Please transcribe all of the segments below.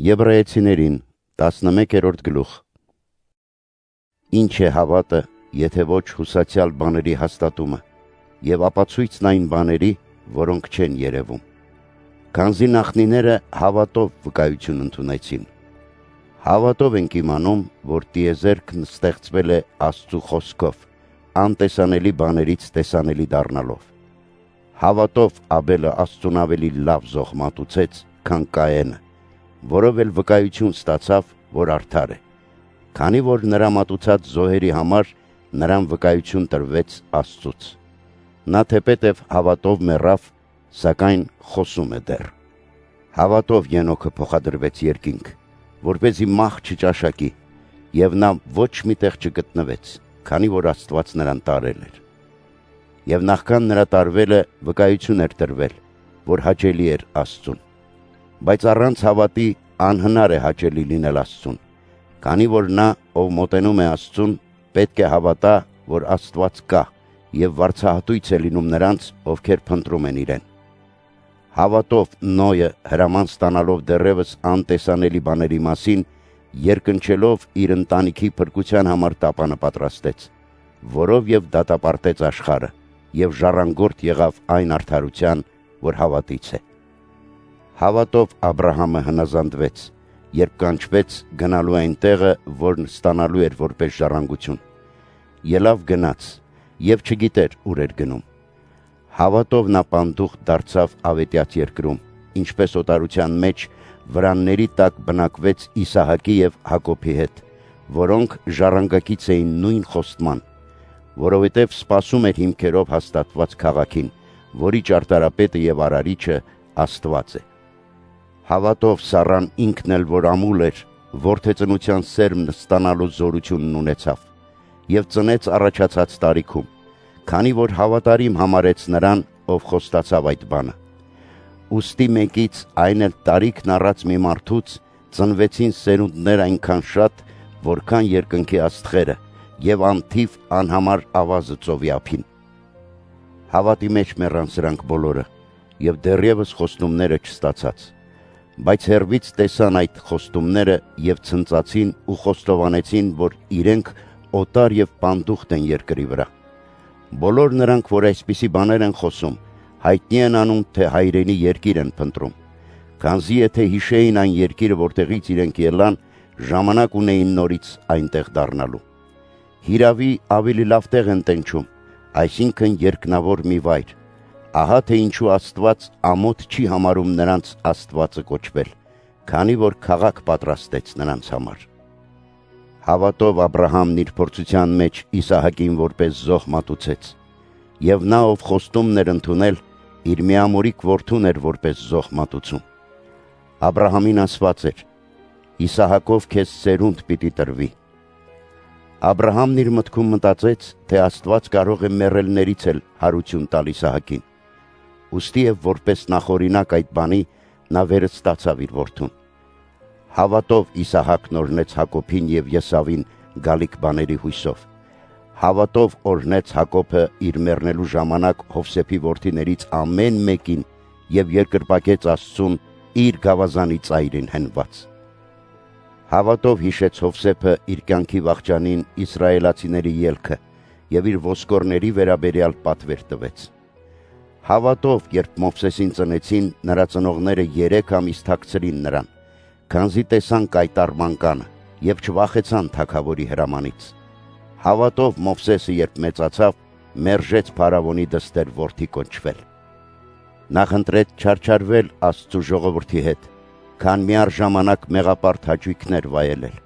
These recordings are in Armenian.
Եբրայեցիներին 11-րդ գլուխ։ Ինչ է հավատը, եթե ոչ հուսացյալ բաների հաստատումը, եւ ապացույցն այն բաների, որոնք չեն երևում։ Քանզի նախնիները հավատով վկայություն ընդունեցին։ Հավատով ենք իմանում, որ տիեզերքն ստեղծվել է Աստծու խոսքով, անտեսանելի բաներից տեսանելի դառնալով։ Հավատով Աբելը Աստծուն ավելի լավ զոհ մատուցեց, քան Կայենը, որով էլ վկայություն ստացավ, որ արդար է, քանի որ նրա մատուցած զոհերի համար նրան վկայություն տրվեց Աստծուց։ Նա թեպետև հավատով մեռավ, սակայն խոսում է դեռ։ Հավատով Ենոքը փոխադրվեց երկինք, որպեսզի մահ չճաշակի, եւ նա ոչ միտեղ չգտնվեց, քանի որ Աստված նրան տարել էր։ Եվ նախքան նրա տարվելը վկայություն էր տրվել, որ հաճելի էր Աստծուն։ Բայց առանց հավատի անհնար է հաճելի լինել Աստծուն, քանի որ նա, ով մոտենում է Աստծուն, պետք է հավատա, որ Աստված կա, եւ վարձահատույց է լինում նրանց, ովքեր փնտրում են իրեն։ Հավատով Նոյը հրաման ստանալով դեռևս անտեսանելի բաների մասին, երկնչելով իր ընտանիքի փրկության համար տապանը պատրաստեց, որով եւ դատապարտեց աշխարհը, եւ ժառանգորդ եղավ այն արդարության, որ հավատից է։ Հավատով Աբրահամը հնազանդվեց, երբ կանչվեց գնալու այն տեղը, որն ստանալու էր որպես ժառանգություն։ Ելավ գնաց, եւ չգիտեր ուր էր գնում։ Հավատով նա պանդուխտ դարձավ ավետյաց երկրում, ինչպես օտարության մեջ վրանների տակ բնակվեց Իսահակի եւ Հակոբի հետ, որոնք ժառանգակից էին նույն խոստման, որովհետև սպասում էր հիմքերով հաստատված քաղաքին, որի ճարտարապետը եւ արարիչը Աստված է։ Հավատով Սառան ինքն էլ, որ ամուլ էր, որդեծնության սերմն ստանալու զորությունն ունեցավ եւ ծնեց առաջացած տարիքում, քանի որ հավատարիմ համարեց նրան, ով խոստացավ այդ բանը։ Ուստի մեկից, այն էլ տարիքն առած մի մարդուց, ծնվեցին սերունդներ այնքան շատ, որքան երկնքի աստղերը, եւ անթիվ անհամար ավազը ծովի ափին։ Հավատի մեջ մեռան սրանք բոլորը, եւ դեռևս խոստումները չստացած, բայց հեռվից տեսան այդ խոստումները եւ ցնծացին ու խոստովանեցին, որ իրենք օտար եւ պանդուխտ են երկրի վրա։ Բոլոր նրանք, որ այսպիսի բաներ են խոսում, հայտնի են անում, թե հայրենի երկիր են փնտրում, քանզի եթե հիշեին այն երկիրը, որտեղից իրենք ելան, ժամանակ ունեին նորից այնտեղ դառնալու։ Հիրավի ավելի լավ տեղ են տենչում, այսինքն երկնավոր մի վայր։ Ահա թե ինչու Աստված ամոթ չի համարում նրանց Աստվածը կոչվել, քանի որ քաղաք պատրաստեց նրանց համար։ Հավատով Աբրահամն իր փորձության մեջ Իսահակին որպես զոհ մատուցեց, եւ նա, ով խոստումն էր ընդունել, իր միամորիկ որդուն էր որպես զոհ մատուցում։ Աբրահամին ասված էր. Իսահակով քեզ սերունդ պիտի տրվի։ Աբրահամն իր մտքում մտածեց, թե Աստված կարող է մեռելներից էլ հարություն տալ Իսահակին։ Ուստի եւ որպես նախօրինակ այդ բանի նա վերստացավ իր որդուն։ Հավատով Իսահակն օրհնեց Հակոբին եւ Եսավին գալիք բաների հույսով։ Հավատով օրհնեց Հակոբը իր մեռնելու ժամանակ Հովսեփի որդիներից ամեն մեկին եւ երկրպագեց Աստծուն իր գավազանի ծայրին հենված։ Հավատով հիշեց Հովսեփը իր կյանքի վախճանին իսրայելացիների ելքը եւ իր ոսկորների վերաբերյալ պատվեր տվեց։ Հավատով, երբ Մովսեսին ծնեցին, նրա ծնողները 3 ամիս թաքցրին նրան, քանզի տեսան կայտառման կանը եւ չվախեցան թագավորի հրամանից։ Հավատով Մովսեսը, երբ մեծացավ, մերժեց Փարավոնի դստեր որդի կոչվել։ Նա խնդրեց չարչարվել Աստծու ժողովրդի հետ, քան միառժամանակ մեղապարտ հաճույքներ վայելել։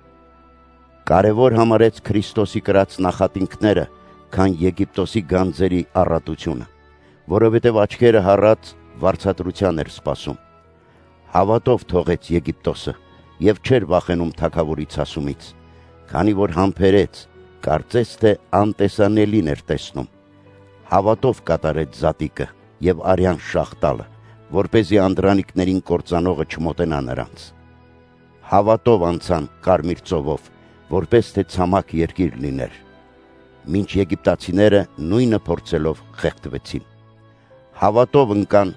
Կարևոր համարեց Քրիստոսի կրած նախատինքները, քան Եգիպտոսի գանձերի առատությունը, որովհետև աչքերը հառած վարձատրության էր սպասում։ Հավատով թողեց Եգիպտոսը եւ չէր վախենում թագավորի ցասումից, քանի որ համբերեց, կարծես թե անտեսանելին էր տեսնում։ Հավատով կատարեց զատիկը եւ արյան շաղ տալը, որպեսզի անդրանիկներին կործանողը չմոտենա նրանց։ Հավատով անցան կարմիր ծովով, որպես թե ցամաք երկիր լիներ, մինչ եգիպտացիները նույնը փորձելով խեղդվեցին։ Հավատով ընկան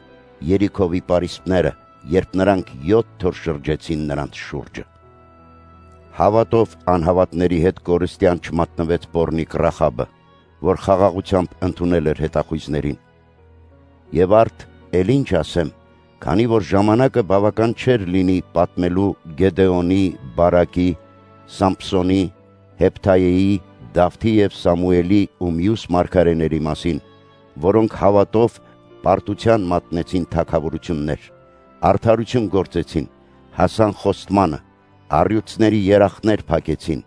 Երիքովի պարիսպները, երբ նրանք 7 օր շրջեցին նրանց շուրջը։ Հավատով անհավատների հետ կորստյան չմատնվեց պոռնիկ Ռախաբը, որ խաղաղությամբ ընդունել էր հետախույզներին։ Եվ արդ էլ ինչ ասեմ, քանի որ ժամանակը բավական չէր լինի պատմելու Գեդեոնի, Բարակի, Սամփսոնի, Հեփթայեի, Դավթի և Սամուելի ու մյուս մարգարեների մասին, որոնք հավատով պարտության մատնեցին թագավորություններ, արդարություն գործեցին, հասան խոստմանը, առյուծների երախներ փակեցին,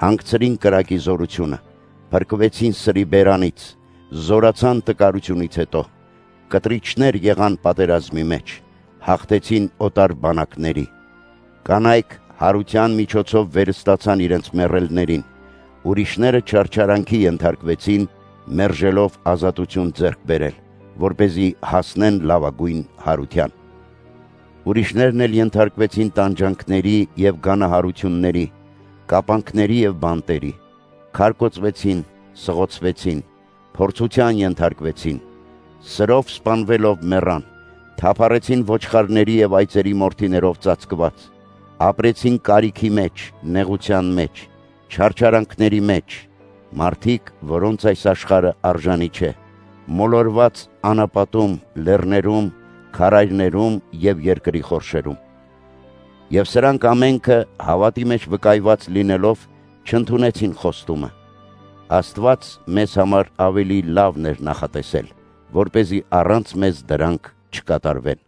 հանգցրին կրակի զորությունը, փրկվեցին սրի բերանից, զորացան տկարությունից հետո, կտրիչներ եղան պատերազմի մեջ, հաղթեցին օտար բանակների, կանայք հարության միջոցով վերստացան իրենց մեռելներին, ուրիշները չարչարանքի ենթարկվեցին, մերժելով ազատություն ձեռք բերել, որպեսզի հասնեն լավագույն հարության։ Ուրիշներն էլ ենթարկվեցին տանջանքների և գանահարությունների, կապանքների և բանտերի, քարկոծվեցին, սղոցվեցին, փորձության ենթարկվեցին, սրով սպանվելով մեռան, թափառեցին ոչխարների և այծերի մորթիներով ծածկված, ապրեցին կարիքի մեջ, նեղության մեջ, չարչարանքների մեջ, մարդիկ, որոնց այս աշխարհը արժանի չէ, մոլորված անապատում, լեռներում, քարայրներում և երկրի խորշերում։ Եվ սրանք ամենքը հավատի մեջ վկայված լինելով չընդունեցին խոստումը։ Աստված մեզ համար ավելի լավն էր նախատեսել, որպեսզի առանց մեզ դրանք չկատարվեն։